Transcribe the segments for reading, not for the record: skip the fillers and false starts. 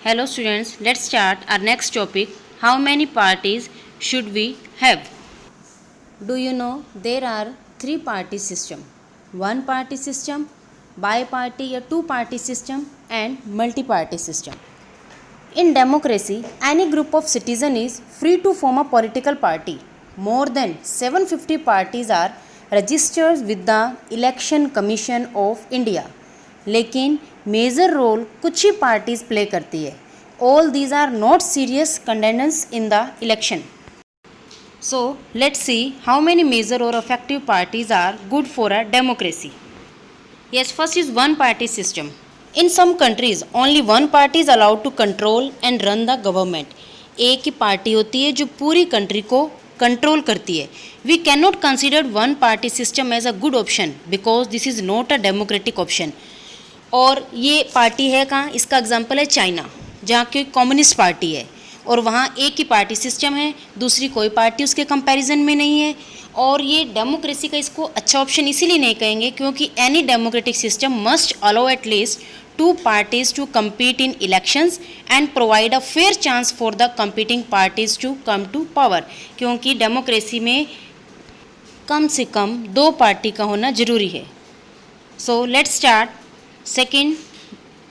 Hello students, let's start our next topic. How many parties should we have? Do you know there are three party system? One party system, bi-party or two party system and multi-party system. In democracy, any group of citizens is free to form a political party. More than 750 parties are registered with the Election Commission of India. लेकिन major role कुछ ही parties play करती है. All these are not serious contenders in the election. So let's see how many major और effective parties are good for a democracy. Yes, first is one party system. In some countries, only one party is allowed to control and run the government. एक ही party होती है जो पूरी country को control करती है. We cannot consider one party system as a good option because this is not a democratic option. और ये पार्टी है कहाँ? इसका एग्जाम्पल है चाइना, जहाँ की कम्युनिस्ट पार्टी है और वहाँ एक ही पार्टी सिस्टम है, दूसरी कोई पार्टी उसके कंपैरिजन में नहीं है. और ये डेमोक्रेसी का इसको अच्छा ऑप्शन इसीलिए नहीं कहेंगे क्योंकि any democratic system must allow at least two parties to compete in elections and provide a fair chance for the competing parties to come to power. क्योंकि डेमोक्रेसी में कम से कम दो पार्टी का होना जरूरी है. So let's start. Second,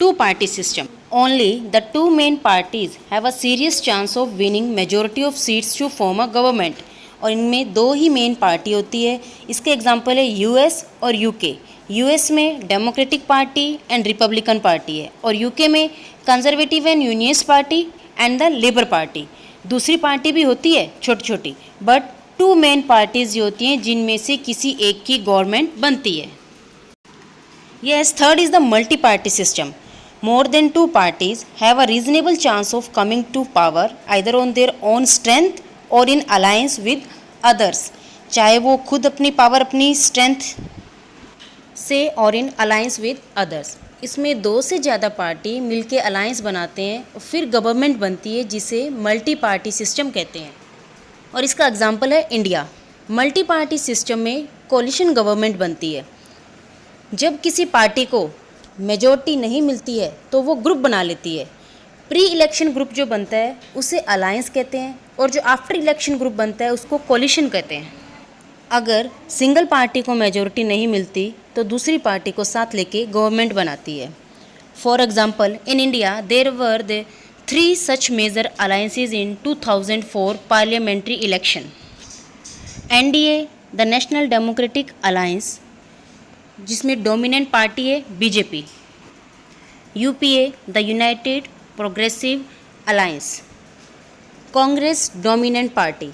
two-party system. Only the two main parties have a serious chance of winning majority of seats to form a government. और इनमें दो ही मेन पार्टी होती है. इसके एग्जांपल है यूएस और यूके. यूएस में democratic party and Republican party है और यूके में conservative and unionist party and the labour party. दूसरी पार्टी भी होती है छोटी छोटी, बट टू मेन पार्टीज होती हैं जिनमें से किसी एक की गवर्नमेंट बनती है. Yes, third is the multi-party system. More than two parties have a reasonable chance of coming to power either on their own strength or in alliance with others. चाहे वो खुद अपनी पावर अपनी स्ट्रेंथ से और इन alliance with others. इसमें दो से ज़्यादा पार्टी मिलके अलायंस बनाते हैं और फिर गवर्नमेंट बनती है जिसे मल्टी पार्टी सिस्टम कहते हैं. और इसका एग्जांपल है इंडिया. मल्टी पार्टी सिस्टम में कोलिशन गवर्नमेंट बनती है. जब किसी पार्टी को मेजॉरिटी नहीं मिलती है तो वो ग्रुप बना लेती है. प्री इलेक्शन ग्रुप जो बनता है उसे अलायंस कहते हैं और जो आफ्टर इलेक्शन ग्रुप बनता है उसको कोलिशन कहते हैं. अगर सिंगल पार्टी को मेजॉरिटी नहीं मिलती तो दूसरी पार्टी को साथ लेके गवर्नमेंट बनाती है. For example, in India there were the 3 such major alliances in 2004 parliamentary election. NDA the national democratic alliance जिसमें डोमिनेंट पार्टी है BJP. UPA the united progressive alliance, Congress dominant party.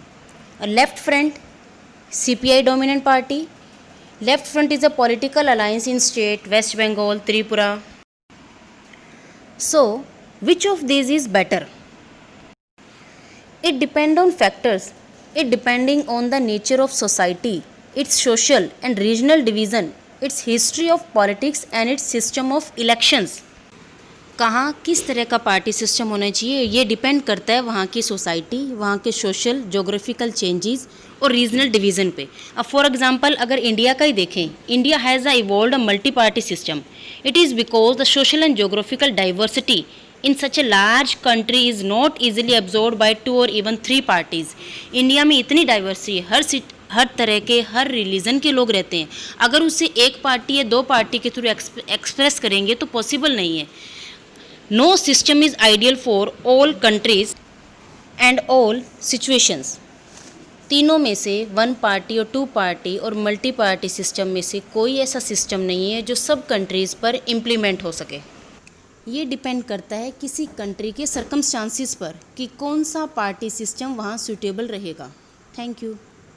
Left front CPI dominant party. Left front is a political alliance in state West Bengal, Tripura. So which of this is better? It depend on factors. It depending on the nature of society, it's social and regional division, it's history of politics and it's system of elections. कहाँ किस तरह का party system होना चाहिए ये depend करता है वहाँ की सोसाइटी, वहाँ के सोशल जोग्राफिकल चेंजेस और रीजनल डिवीज़न पे. अब फॉर एग्जांपल अगर इंडिया का ही देखें, India has evolved a multi party system. It is because the social and geographical diversity in such a large country is not easily absorbed by 2 or even 3 parties. India में इतनी diversity है, हर तरह के हर religion के लोग रहते हैं. अगर उसे एक पार्टी या दो पार्टी के थ्रू एक्सप्रेस करेंगे तो पॉसिबल नहीं है. No system is ideal for all countries and all situations. तीनों में से वन पार्टी और टू पार्टी और मल्टी पार्टी सिस्टम में से कोई ऐसा सिस्टम नहीं है जो सब कंट्रीज़ पर इम्प्लीमेंट हो सके. ये डिपेंड करता है किसी कंट्री के सर्कमस्टांसिस पर कि कौन सा पार्टी सिस्टम वहाँ सूटेबल रहेगा. Thank you.